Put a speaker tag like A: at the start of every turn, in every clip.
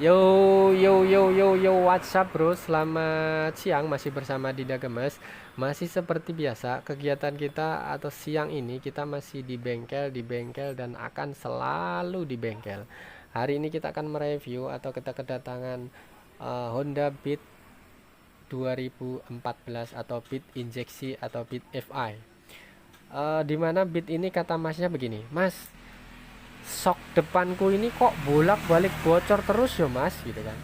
A: Yo yo yo yo yo, what's up bro? Selamat siang, masih bersama Dinda Gemes. Masih seperti biasa, kegiatan kita atau siang ini kita masih di bengkel dan akan selalu di bengkel. Hari ini kita akan mereview atau kita kedatangan Honda Beat 2014 atau Beat injeksi atau Beat FI. Dimana Beat ini kata masnya begini, Mas, sok depanku ini kok bolak-balik bocor terus ya mas, gitu kan.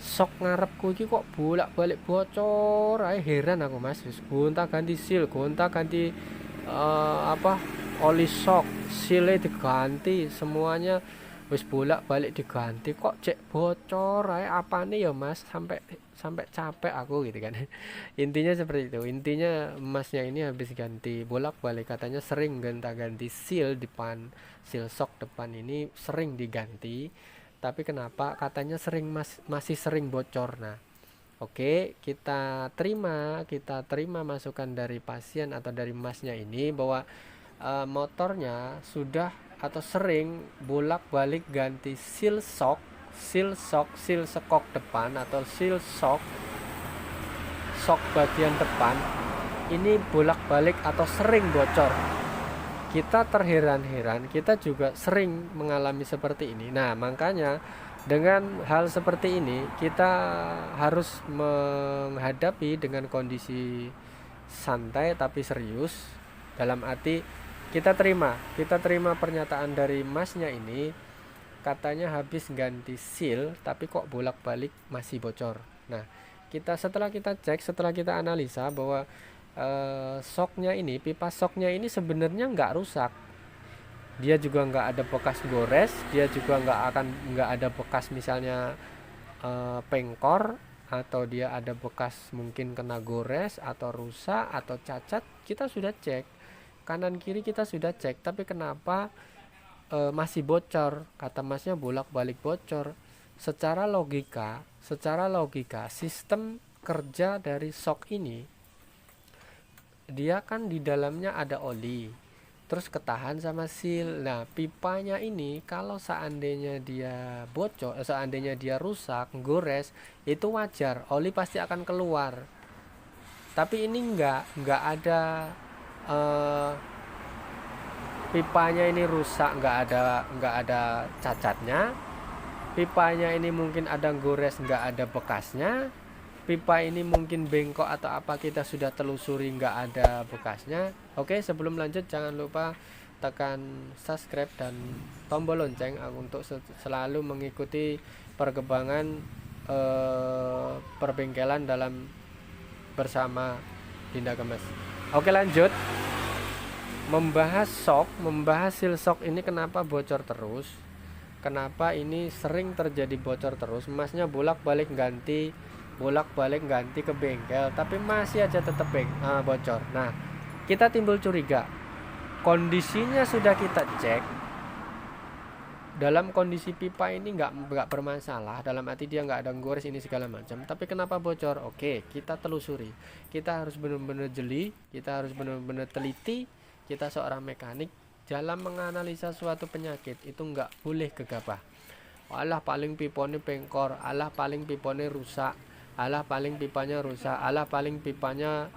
A: Sok ngarepku ini kok bolak-balik bocor, ay heran aku mas. Wis gonta ganti seal, gonta ganti apa, oli shock, sealnya diganti semuanya, wis bolak-balik diganti kok cek bocor ay, apa nih ya mas, sampai sampai capek aku gitu kan. Intinya seperti itu. Intinya masnya ini habis ganti bolak-balik, katanya sering gonta-ganti seal depan, seal shock depan ini sering diganti, tapi kenapa katanya masih sering bocor. Nah, oke, kita terima masukan dari pasien atau dari masnya ini bahwa motornya sudah atau sering bolak-balik ganti seal sekok depan atau seal shock, shock bagian depan ini bolak-balik atau sering bocor. Kita terheran-heran, kita juga sering mengalami seperti ini. Nah, makanya dengan hal seperti ini kita harus menghadapi dengan kondisi santai tapi serius. Dalam arti kita terima pernyataan dari masnya ini, katanya habis ganti seal tapi kok bolak-balik masih bocor. Nah, setelah kita analisa bahwa soknya ini, pipa soknya ini sebenarnya nggak rusak. Dia juga nggak ada bekas gores, dia juga nggak ada bekas misalnya pengkor, atau dia ada bekas mungkin kena gores atau rusak atau cacat. Kita sudah cek kanan kiri, kita sudah cek, tapi kenapa masih bocor? Kata masnya bolak-balik bocor. Secara logika sistem kerja dari sok ini, dia kan di dalamnya ada oli, terus ketahan sama seal. Nah, pipanya ini kalau seandainya dia bocor, seandainya dia rusak, gores, itu wajar, oli pasti akan keluar. Tapi ini nggak ada, eh, pipanya ini rusak, nggak ada cacatnya. Pipanya ini mungkin ada gores, nggak ada bekasnya. Pipa ini mungkin bengkok atau apa, kita sudah telusuri nggak ada bekasnya. Oke, sebelum lanjut jangan lupa tekan subscribe dan tombol lonceng untuk selalu mengikuti perkembangan perbengkelan dalam bersama Dinda Gemes. Oke, lanjut membahas seal shock ini, kenapa bocor terus, kenapa ini sering terjadi bocor terus. Masnya bolak-balik ganti ke bengkel tapi masih aja tetap bocor. Nah, kita timbul curiga, kondisinya sudah kita cek, dalam kondisi pipa ini nggak bermasalah, dalam arti dia nggak ada gores ini segala macam, tapi kenapa bocor? Oke, kita telusuri. Kita harus benar-benar jeli, kita harus benar-benar teliti. Kita seorang mekanik, dalam menganalisa suatu penyakit itu nggak boleh gegabah. Alah paling pipone pengkor, alah paling pipone rusak, alah paling pipanya rusak, alah paling pipanya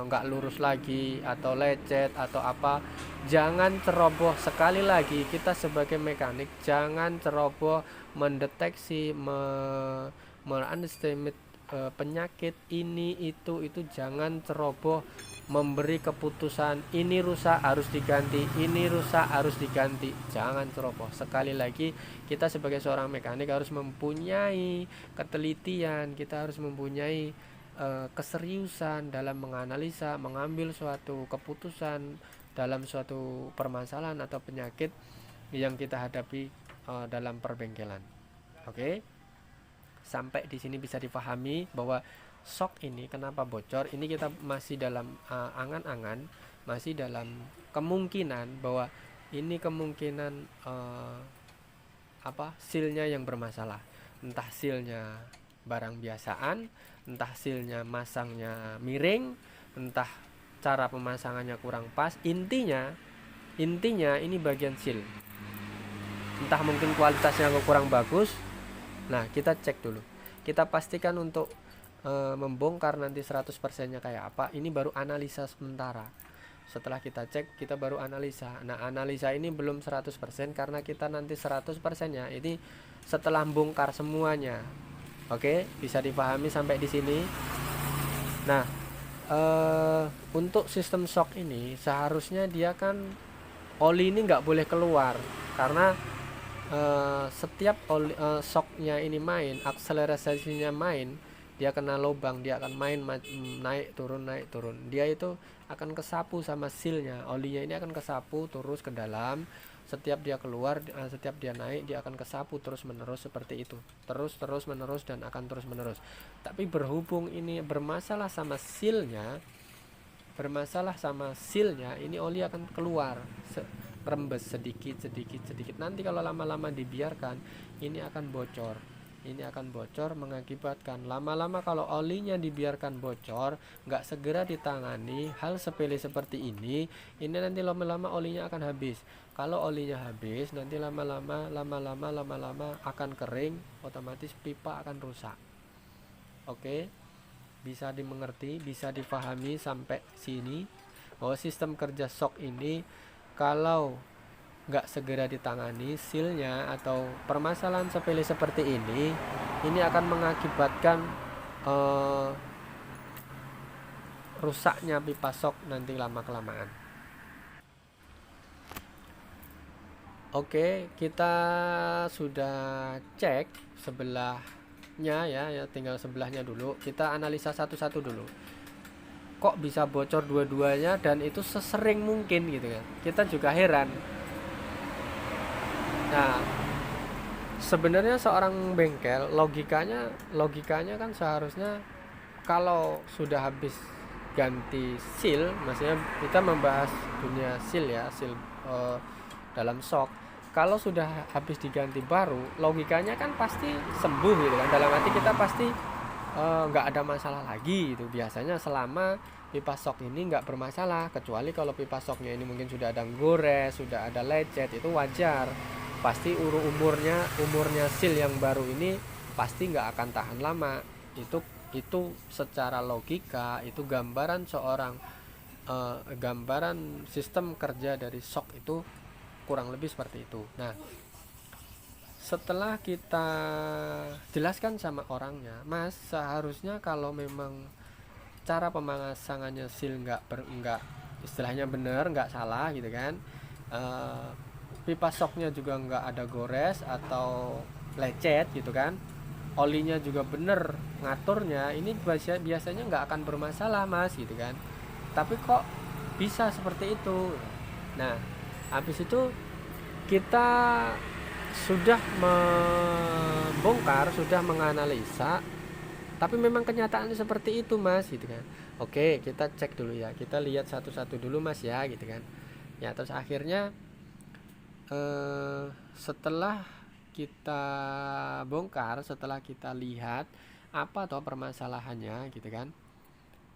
A: nggak lurus lagi atau lecet atau apa. Jangan ceroboh. Sekali lagi, kita sebagai mekanik jangan ceroboh mendeteksi, underestimate penyakit ini itu jangan ceroboh memberi keputusan ini rusak harus diganti, ini rusak harus diganti. Jangan ceroboh. Sekali lagi, kita sebagai seorang mekanik harus mempunyai ketelitian, kita harus mempunyai keseriusan dalam menganalisa, mengambil suatu keputusan dalam suatu permasalahan atau penyakit yang kita hadapi dalam perbengkelan. Oke, sampai di sini bisa dipahami bahwa shock ini kenapa bocor. Ini kita masih dalam angan-angan, masih dalam kemungkinan bahwa ini kemungkinan sealnya yang bermasalah. Entah sealnya barang biasaan, entah sealnya masangnya miring, entah cara pemasangannya kurang pas. Intinya ini bagian seal, entah mungkin kualitasnya kurang bagus, Nah, kita cek dulu, kita pastikan untuk membongkar nanti 100% nya kayak apa. Ini baru analisa sementara. Setelah kita cek, kita baru analisa. Nah, analisa ini belum 100% karena kita nanti 100%-nya ini setelah bongkar semuanya. Oke, bisa dipahami sampai di sini. Nah, untuk sistem shock ini seharusnya dia kan oli ini nggak boleh keluar, karena setiap oli, shocknya ini main, akselerasinya main, dia kena lubang, dia akan main naik turun, dia itu akan kesapu sama sealnya, olinya ini akan kesapu terus ke dalam. Setiap dia keluar, setiap dia naik, dia akan kesapu terus menerus seperti itu, terus menerus, dan akan terus menerus. Tapi berhubung ini bermasalah sama sealnya, ini oli akan keluar, rembes sedikit. Nanti kalau lama-lama dibiarkan, ini akan bocor, mengakibatkan lama-lama kalau olinya dibiarkan bocor, nggak segera ditangani hal sepele seperti ini nanti lama-lama olinya akan habis. Kalau olinya habis, nanti lama-lama akan kering, otomatis pipa akan rusak. Oke, bisa dimengerti, bisa dipahami sampai sini bahwa sistem kerja shock ini kalau nggak segera ditangani sealnya atau permasalahan sepele seperti ini akan mengakibatkan rusaknya pipa shock nanti lama-kelamaan. Oke, kita sudah cek sebelahnya ya, tinggal sebelahnya dulu. Kita analisa satu-satu dulu. Kok bisa bocor dua-duanya dan itu sesering mungkin gitu kan? Kita juga heran. Nah, sebenarnya seorang bengkel logikanya kan seharusnya kalau sudah habis ganti seal, maksudnya kita membahas dunia seal ya, seal dalam shock. Kalau sudah habis diganti baru, logikanya kan pasti sembuh gitu kan, dalam arti kita pasti nggak ada masalah lagi itu biasanya selama pipa shock ini nggak bermasalah. Kecuali kalau pipa shocknya ini mungkin sudah ada gores, sudah ada lecet, itu wajar. Pasti umurnya seal yang baru ini pasti nggak akan tahan lama. Itu secara logika, itu gambaran gambaran sistem kerja dari shock itu kurang lebih seperti itu. Nah, setelah kita jelaskan sama orangnya, Mas, seharusnya kalau memang cara pemasangannya seal nggak istilahnya bener, nggak salah gitu kan, pipa shocknya juga nggak ada gores atau lecet gitu kan, olinya juga bener ngaturnya, ini biasanya nggak akan bermasalah, Mas, gitu kan. Tapi kok bisa seperti itu? Nah, habis itu kita sudah membongkar, sudah menganalisa, tapi memang kenyataannya seperti itu, Mas, gitu kan. Oke, kita cek dulu ya, kita lihat satu-satu dulu, Mas, ya, gitu kan. Ya, terus akhirnya setelah kita bongkar, setelah kita lihat apa toh permasalahannya gitu kan,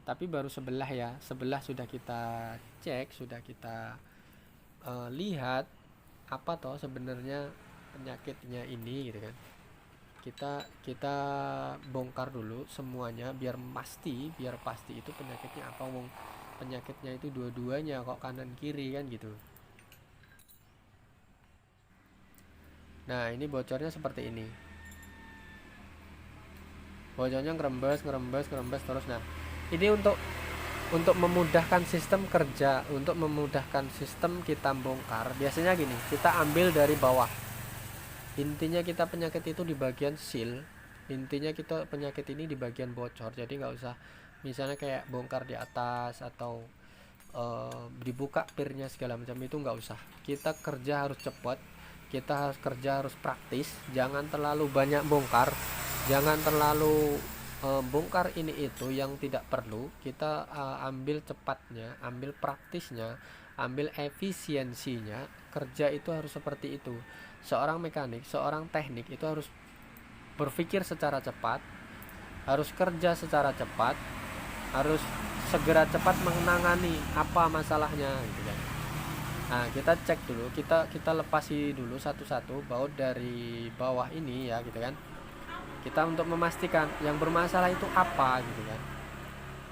A: tapi baru sebelah sudah kita cek, sudah kita lihat apa toh sebenarnya penyakitnya ini gitu kan. Kita bongkar dulu semuanya biar pasti itu penyakitnya apa. Penyakitnya itu dua-duanya kok, kanan kiri kan gitu. Nah, ini bocornya seperti ini. Bocornya ngerembes terus. Nah, ini untuk memudahkan sistem kerja, untuk memudahkan sistem kita bongkar. Biasanya gini, kita ambil dari bawah. Intinya kita penyakit itu di bagian seal. Intinya kita penyakit ini di bagian bocor. Jadi nggak usah misalnya kayak bongkar di atas atau dibuka pirnya segala macam, itu nggak usah. Kita kerja harus cepat, kita harus praktis, jangan terlalu banyak bongkar, jangan terlalu bongkar ini itu yang tidak perlu. Kita ambil cepatnya, ambil praktisnya, ambil efisiensinya. Kerja itu harus seperti itu. Seorang mekanik, seorang teknik itu harus berpikir secara cepat, harus kerja secara cepat, harus segera cepat menangani apa masalahnya gitu kan. Nah, kita cek dulu, kita lepasi dulu satu-satu baut dari bawah ini ya gitu kan. kita untuk memastikan yang bermasalah itu apa gitu kan.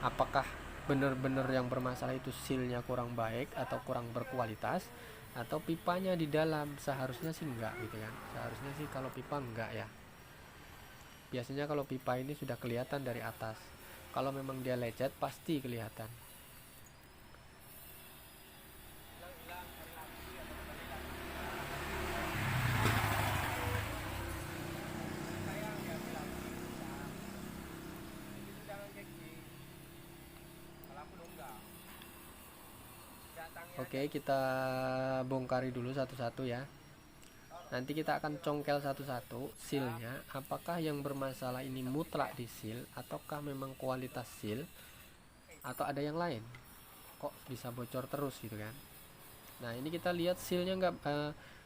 A: Apakah benar-benar yang bermasalah itu sealnya kurang baik atau kurang berkualitas, atau pipanya di dalam. Seharusnya sih enggak gitu kan, seharusnya sih kalau pipa enggak ya. Biasanya kalau pipa ini sudah kelihatan dari atas, kalau memang dia lecet pasti kelihatan. Oke, kita bongkari dulu satu-satu ya. Nanti kita akan congkel satu-satu sealnya. Apakah yang bermasalah ini mutlak di seal, ataukah memang kualitas seal, atau ada yang lain? Kok bisa bocor terus gitu kan? Nah ini kita lihat sealnya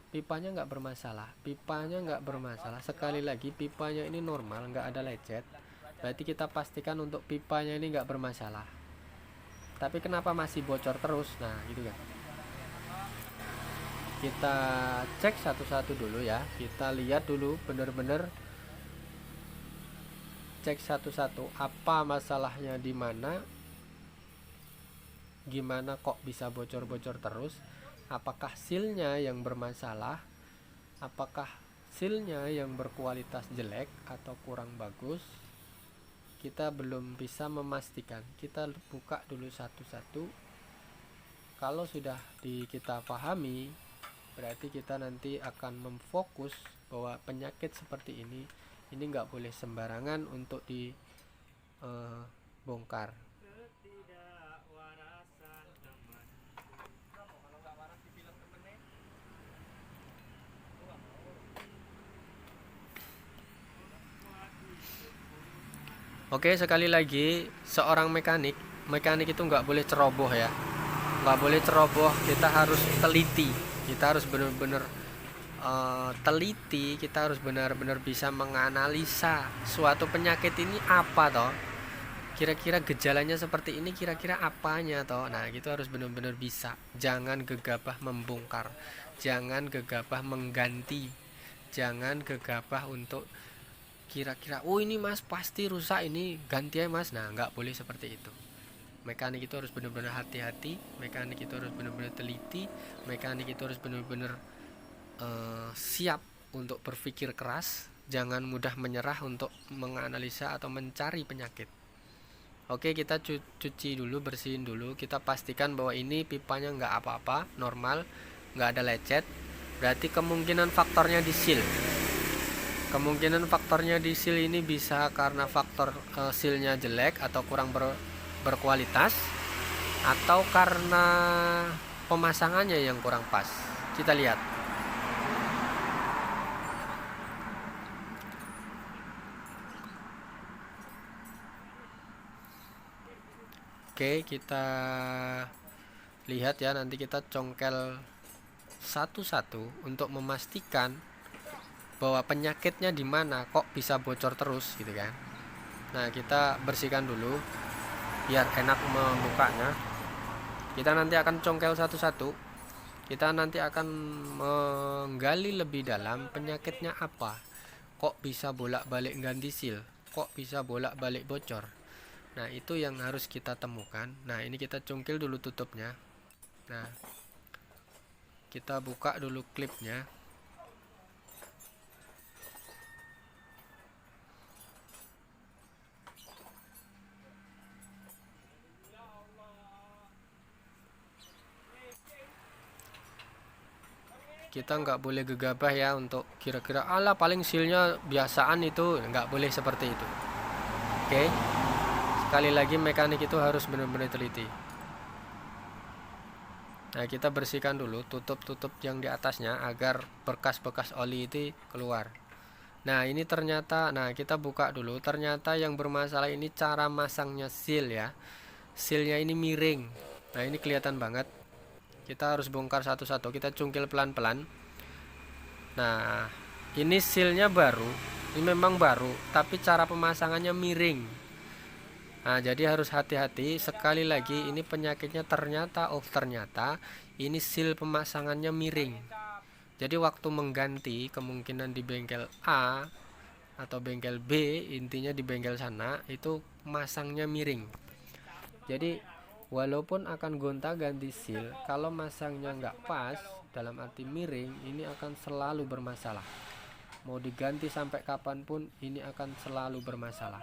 A: pipanya nggak bermasalah. Pipanya nggak bermasalah. Sekali lagi pipanya ini normal, nggak ada lecet. Berarti kita pastikan untuk pipanya ini nggak bermasalah. Tapi kenapa masih bocor terus? Nah gitu kan. Kita cek satu-satu dulu ya. Kita lihat dulu bener-bener, cek satu-satu apa masalahnya di mana, gimana kok bisa bocor-bocor terus. Apakah sealnya yang bermasalah, apakah sealnya yang berkualitas jelek atau kurang bagus. Kita belum bisa memastikan. Kita buka dulu satu-satu. Kalau sudah kita pahami, berarti kita nanti akan memfokus bahwa penyakit seperti ini nggak boleh sembarangan untuk dibongkar. Oke, sekali lagi, seorang mekanik itu nggak boleh ceroboh ya, nggak boleh ceroboh. Kita harus teliti, kita harus benar-benar teliti, kita harus benar-benar bisa menganalisa suatu penyakit ini apa toh, kira-kira gejalanya seperti ini, kira-kira apanya toh. Nah gitu harus benar-benar bisa. Jangan gegabah membongkar, jangan gegabah mengganti, jangan gegabah untuk kira-kira oh ini mas pasti rusak, ini ganti ya mas. Nah nggak boleh seperti itu. Mekanik itu harus benar-benar hati-hati, mekanik itu harus benar-benar teliti, mekanik itu harus benar-benar siap untuk berpikir keras, jangan mudah menyerah untuk menganalisa atau mencari penyakit. Oke, kita cuci dulu, bersihin dulu, kita pastikan bahwa ini pipanya nggak apa-apa, normal, nggak ada lecet. Berarti kemungkinan faktornya di seal. Kemungkinan faktornya di seal ini bisa karena faktor sealnya jelek atau kurang berkualitas, atau karena pemasangannya yang kurang pas. Kita lihat. Oke, kita lihat ya, nanti kita congkel satu-satu untuk memastikan bahwa penyakitnya di mana kok bisa bocor terus gitu kan. Nah, kita bersihkan dulu biar enak membukanya. Kita nanti akan congkel satu-satu. Kita nanti akan menggali lebih dalam penyakitnya apa. Kok bisa bolak-balik ganti seal? Kok bisa bolak-balik bocor? Nah itu yang harus kita temukan. Nah ini kita cungkil dulu tutupnya. Nah kita buka dulu klipnya. Kita nggak boleh gegabah ya untuk kira-kira ala paling sealnya biasaan, itu nggak boleh seperti itu. Oke. Sekali lagi mekanik itu harus benar-benar teliti. Nah kita bersihkan dulu tutup-tutup yang di atasnya agar bekas-bekas oli itu keluar. Nah ini ternyata, nah kita buka dulu, ternyata yang bermasalah ini cara masangnya seal ya. Sealnya ini miring. Nah ini kelihatan banget. Kita harus bongkar satu-satu, kita cungkil pelan-pelan. Nah ini sealnya baru, ini memang baru, tapi cara pemasangannya miring. Nah jadi harus hati-hati. Sekali lagi ini penyakitnya ternyata ini seal pemasangannya miring. Jadi waktu mengganti, kemungkinan di bengkel A atau bengkel B, intinya di bengkel sana itu masangnya miring. Jadi walaupun akan gonta-ganti seal, kalau masangnya nggak pas dalam arti miring, ini akan selalu bermasalah. Mau diganti sampai kapanpun ini akan selalu bermasalah.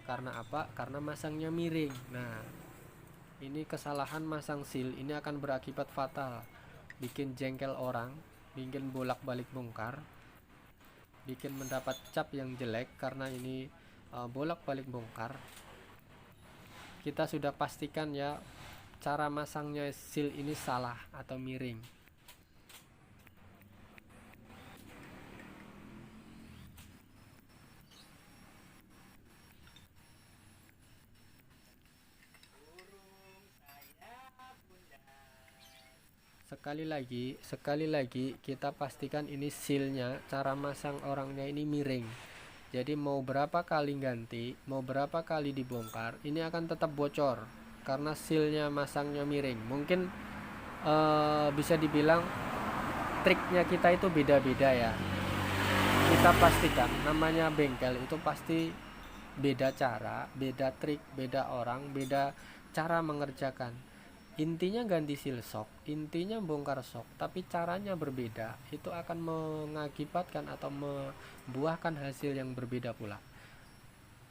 A: Karena apa? Karena masangnya miring. Nah, ini kesalahan masang seal ini akan berakibat fatal, bikin jengkel orang, bikin bolak-balik bongkar, bikin mendapat cap yang jelek karena ini bolak-balik bongkar. Kita sudah pastikan ya cara masangnya seal ini salah atau miring. Sekali lagi kita pastikan ini sealnya, cara masang orangnya ini miring. Jadi mau berapa kali ganti, mau berapa kali dibongkar, ini akan tetap bocor karena sealnya masangnya miring. Mungkin bisa dibilang triknya kita itu beda-beda ya. Kita pastikan namanya bengkel itu pasti beda cara, beda trik, beda orang, beda cara mengerjakan. Intinya ganti seal shock, intinya bongkar shock, tapi caranya berbeda. Itu akan mengakibatkan atau membuahkan hasil yang berbeda pula.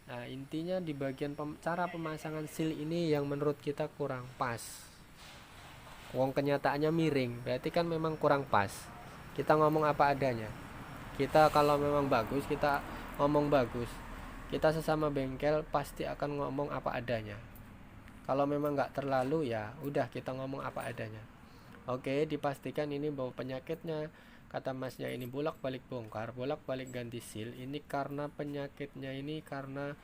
A: Nah, intinya di bagian cara pemasangan seal ini yang menurut kita kurang pas. Wong kenyataannya miring, berarti kan memang kurang pas. Kita ngomong apa adanya. Kita kalau memang bagus, kita ngomong bagus. Kita sesama bengkel pasti akan ngomong apa adanya. Kalau memang nggak terlalu ya udah kita ngomong apa adanya. Oke, dipastikan ini bahwa penyakitnya kata masnya ini bolak-balik bongkar, bolak-balik ganti seal. Ini karena penyakitnya ini karena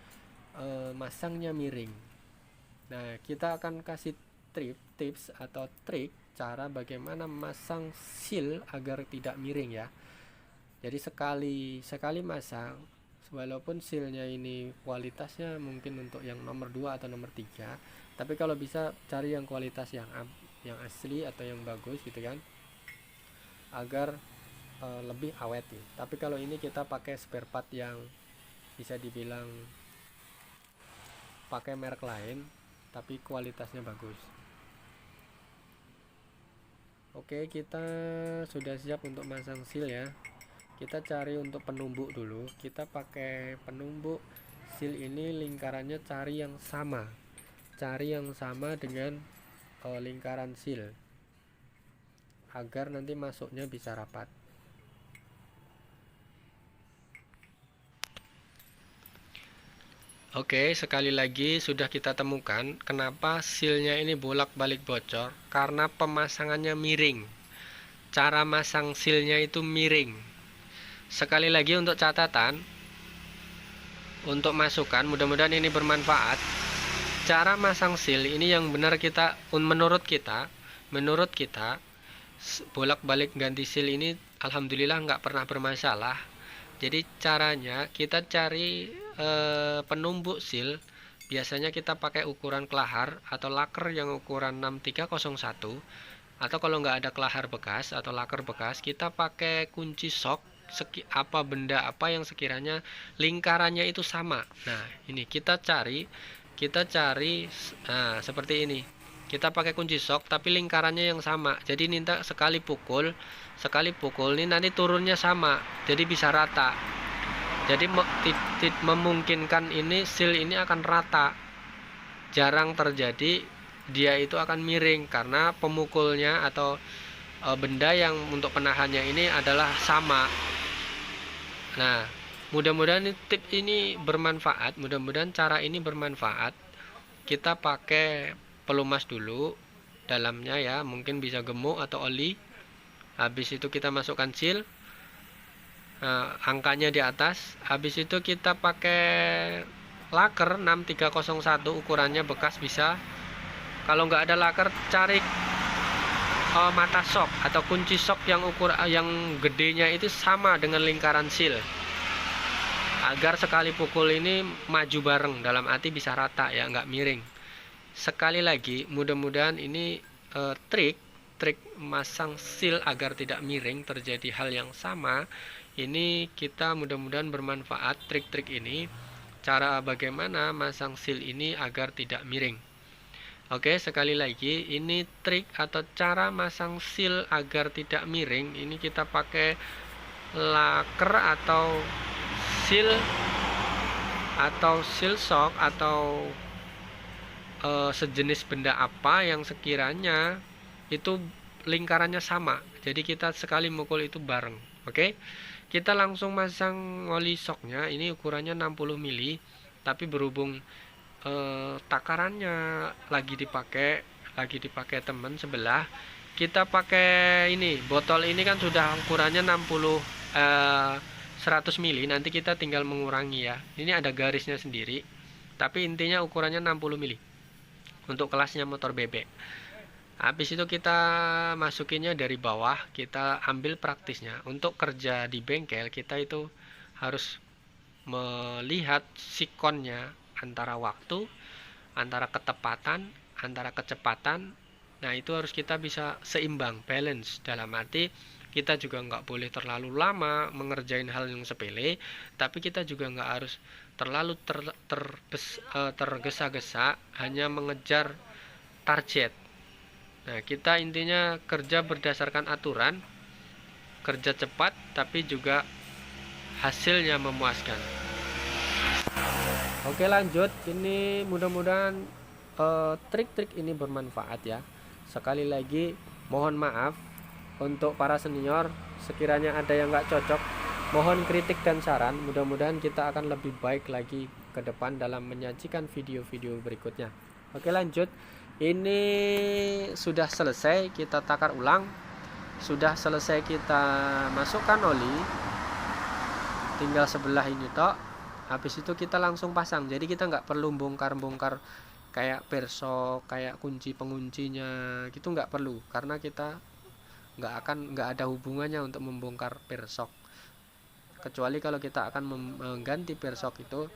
A: masangnya miring. Nah, kita akan kasih tips atau trik cara bagaimana masang seal agar tidak miring ya. Jadi sekali masang, walaupun sealnya ini kualitasnya mungkin untuk yang nomor 2 atau nomor 3, tapi kalau bisa cari yang kualitas yang asli atau yang bagus gitu kan, agar lebih awet nih. Tapi kalau ini kita pakai spare part yang bisa dibilang pakai merek lain tapi kualitasnya bagus. Oke, kita sudah siap untuk masang seal ya. Kita cari untuk penumbuk dulu. Kita pakai penumbuk seal ini, lingkarannya cari yang sama dengan lingkaran seal agar nanti masuknya bisa rapat. Oke, sekali lagi sudah kita temukan kenapa sealnya ini bolak-balik bocor, karena pemasangannya miring. Cara masang sealnya itu miring. Sekali lagi untuk catatan, untuk masukan, mudah-mudahan ini bermanfaat. Cara masang seal ini yang benar kita, menurut kita bolak-balik ganti seal ini alhamdulillah nggak pernah bermasalah. Jadi caranya kita cari penumbuk seal. Biasanya kita pakai ukuran kelahar atau laker yang ukuran 6301, atau kalau nggak ada kelahar bekas atau laker bekas, kita pakai kunci sok benda apa yang sekiranya lingkarannya itu sama. Nah, ini kita cari seperti ini. Kita pakai kunci sok tapi lingkarannya yang sama. Jadi minta sekali pukul ini nanti turunnya sama, jadi bisa rata. Jadi memungkinkan ini seal ini akan rata. Jarang terjadi dia itu akan miring karena pemukulnya atau benda yang untuk penahannya ini adalah sama. Nah, mudah-mudahan tip ini bermanfaat, mudah-mudahan cara ini bermanfaat. Kita pakai pelumas dulu dalamnya ya, mungkin bisa gemuk atau oli. Habis itu kita masukkan seal, angkanya di atas. Habis itu kita pakai laker 6301, ukurannya bekas bisa. Kalau nggak ada laker, cari mata sok atau kunci sok yang gedenya itu sama dengan lingkaran seal, agar sekali pukul ini maju bareng, dalam arti bisa rata ya, nggak miring. Sekali lagi, mudah-mudahan ini trik masang seal agar tidak miring terjadi hal yang sama Ini kita mudah-mudahan bermanfaat trik-trik ini, cara bagaimana masang seal ini agar tidak miring. Oke, sekali lagi ini trik atau cara masang seal agar tidak miring. Ini kita pakai laker atau seal shock atau sejenis benda apa yang sekiranya itu lingkarannya sama. Jadi kita sekali mukul itu bareng. Oke. Kita langsung masang oli shocknya. Ini ukurannya 60 mili, tapi berhubung takarannya lagi dipakai teman sebelah, kita pakai ini. Botol ini kan sudah ukurannya 100 mili, nanti kita tinggal mengurangi ya. Ini ada garisnya sendiri, tapi intinya ukurannya 60 mili untuk kelasnya motor bebek. Habis itu kita masukinnya dari bawah, kita ambil praktisnya. Untuk kerja di bengkel kita itu harus melihat sikonnya, antara waktu, antara ketepatan, antara kecepatan. Nah itu harus kita bisa seimbang, balance. Dalam arti kita juga nggak boleh terlalu lama mengerjain hal yang sepele, tapi kita juga nggak harus terlalu tergesa-gesa hanya mengejar target. Nah kita intinya kerja berdasarkan aturan, kerja cepat tapi juga hasilnya memuaskan. Oke lanjut, ini mudah-mudahan trik-trik ini bermanfaat ya. Sekali lagi mohon maaf untuk para senior, sekiranya ada yang nggak cocok, mohon kritik dan saran. Mudah-mudahan kita akan lebih baik lagi ke depan dalam menyajikan video-video berikutnya. Oke lanjut, ini sudah selesai kita takar ulang, sudah selesai kita masukkan oli, tinggal sebelah ini tok. Habis itu kita langsung pasang, jadi kita nggak perlu bongkar-bongkar kayak persok, kayak kunci penguncinya gitu, nggak perlu, karena kita nggak ada hubungannya untuk membongkar persok, kecuali kalau kita akan mengganti persok itu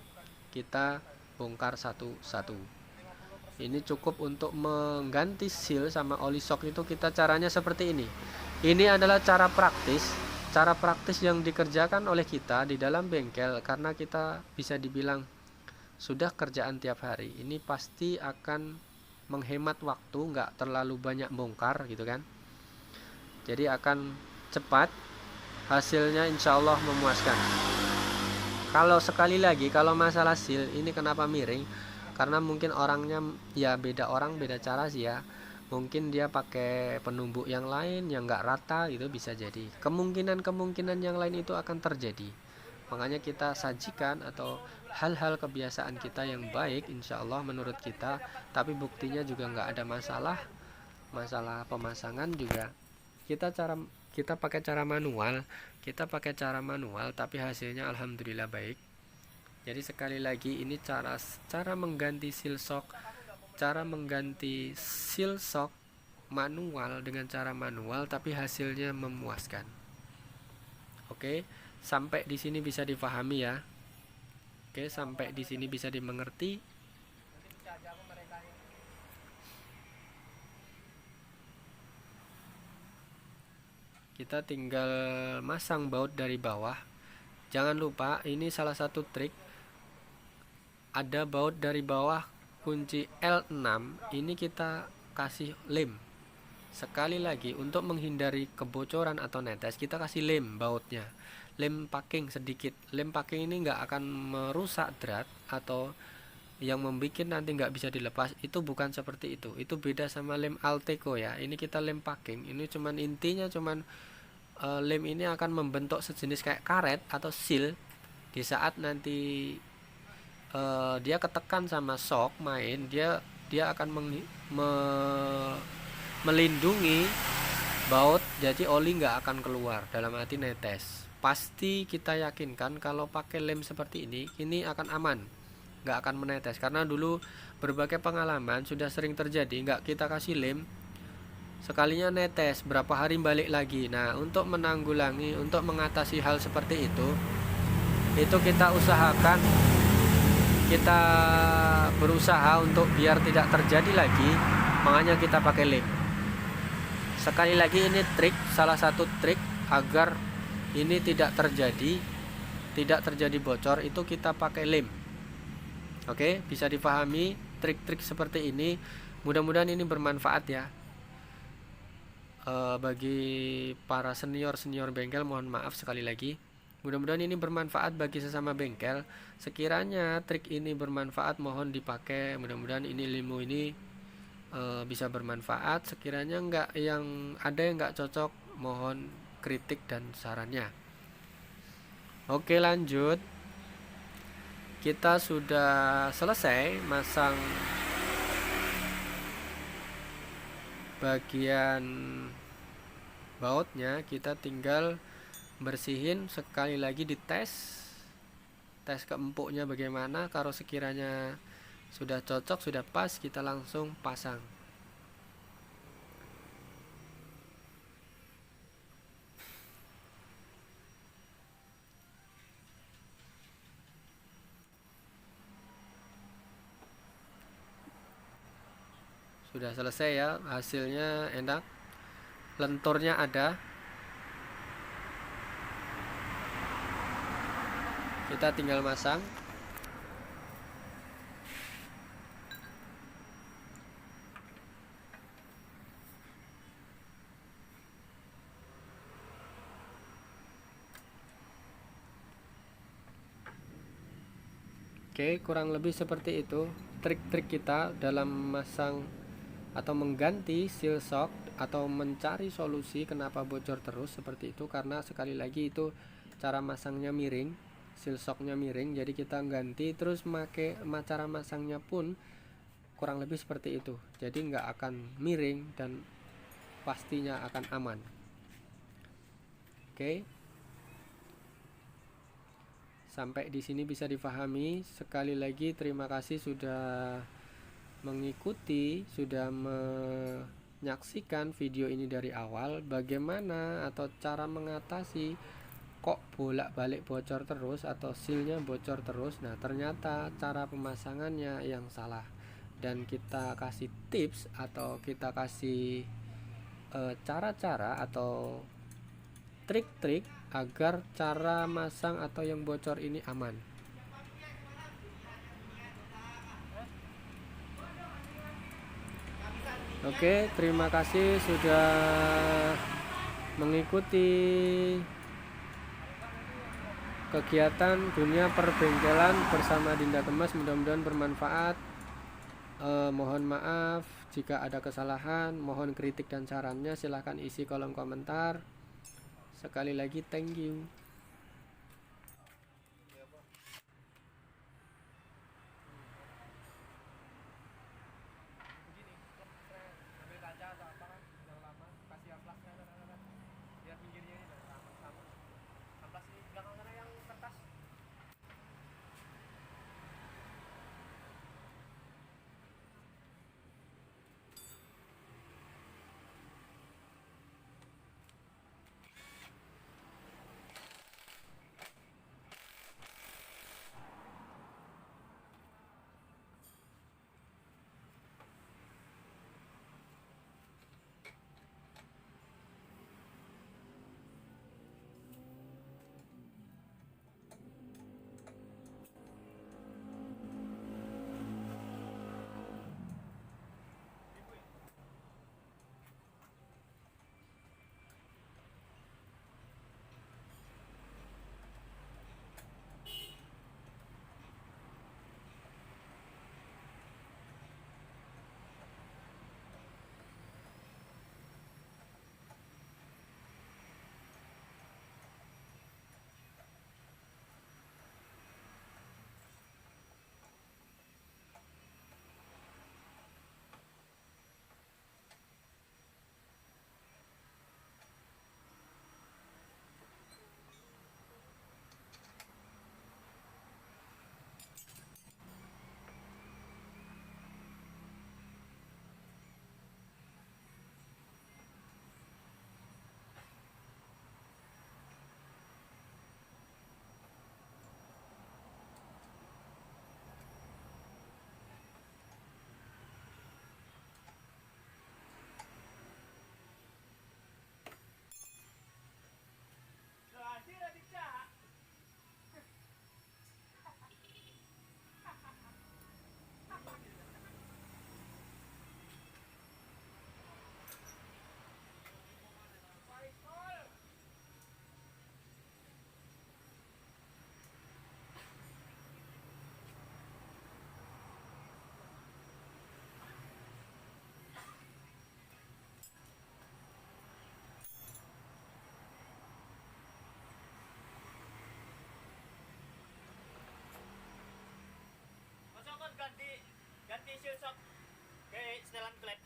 A: kita bongkar satu-satu. Ini cukup untuk mengganti seal sama oli shock itu kita caranya seperti ini. Ini adalah cara praktis yang dikerjakan oleh kita di dalam bengkel, karena kita bisa dibilang sudah kerjaan tiap hari. Ini pasti akan menghemat waktu, nggak terlalu banyak bongkar gitu kan. Jadi akan cepat, hasilnya insya Allah memuaskan. Kalau sekali lagi, kalau masalah seal ini kenapa miring, karena mungkin orangnya ya beda orang beda cara sih ya. Mungkin dia pakai penumbuk yang lain yang nggak rata gitu, bisa jadi. Kemungkinan yang lain itu akan terjadi. Makanya kita sajikan atau hal-hal kebiasaan kita yang baik insya Allah menurut kita, tapi buktinya juga nggak ada masalah pemasangan juga kita pakai cara manual, tapi hasilnya alhamdulillah baik. Jadi sekali lagi ini cara mengganti seal shock manual dengan cara manual, tapi hasilnya memuaskan. Oke, sampai di sini bisa dipahami ya. Oke, sampai di sini bisa dimengerti. Kita tinggal masang baut dari bawah. Jangan lupa ini salah satu trik, ada baut dari bawah kunci L6 ini kita kasih lem. Sekali lagi, untuk menghindari kebocoran atau netes, kita kasih lem bautnya, lem packing sedikit. Lem packing ini nggak akan merusak drat atau yang membuat nanti nggak bisa dilepas, itu bukan seperti itu. Itu beda sama lem Alteco ya. Ini kita lem packing, ini cuman intinya lem ini akan membentuk sejenis kayak karet atau seal. Di saat nanti dia ketekan sama shock main, dia akan melindungi baut, jadi oli nggak akan keluar, dalam arti netes. Pasti kita yakinkan kalau pakai lem seperti ini akan aman, nggak akan menetes, karena dulu berbagai pengalaman sudah sering terjadi, nggak kita kasih lem, sekalinya netes, berapa hari balik lagi. Nah untuk menanggulangi, untuk mengatasi hal seperti itu kita usahakan, kita berusaha untuk biar tidak terjadi lagi, makanya kita pakai lem. Sekali lagi ini trik, salah satu trik agar ini tidak terjadi bocor, itu kita pakai lem. Oke, bisa dipahami trik-trik seperti ini. Mudah-mudahan ini bermanfaat ya. Bagi para senior bengkel, mohon maaf sekali lagi. Mudah-mudahan ini bermanfaat bagi sesama bengkel. Sekiranya trik ini bermanfaat, mohon dipakai. Mudah-mudahan ini ilmu ini bisa bermanfaat. Sekiranya ada yang nggak cocok, mohon kritik dan sarannya. Oke, lanjut. Kita sudah selesai masang bagian bautnya, kita tinggal bersihin sekali lagi, dites ke empuknya bagaimana. Kalau sekiranya sudah cocok, sudah pas, kita langsung pasang. Sudah selesai ya, hasilnya enak, lenturnya ada. Kita tinggal masang. Oke, kurang lebih seperti itu trik-trik kita dalam memasang atau mengganti seal shock atau mencari solusi kenapa bocor terus seperti itu. Karena sekali lagi itu cara masangnya miring, seal shocknya miring, jadi kita ganti terus cara masangnya pun kurang lebih seperti itu, jadi nggak akan miring dan pastinya akan aman. Oke, sampai di sini bisa dipahami. Sekali lagi terima kasih sudah mengikuti, sudah menyaksikan video ini dari awal. Bagaimana atau cara mengatasi kok bolak-balik bocor terus atau sealnya bocor terus. Nah, ternyata cara pemasangannya yang salah, dan kita kasih tips atau kita kasih cara-cara atau trik-trik agar cara masang atau yang bocor ini aman. Oke, terima kasih sudah mengikuti kegiatan dunia perbengkelan bersama Dinda Kemas. Mudah-mudahan bermanfaat. Mohon maaf jika ada kesalahan, mohon kritik dan sarannya silahkan isi kolom komentar. Sekali lagi thank you.
B: Ganti seal shock ke setelan klep.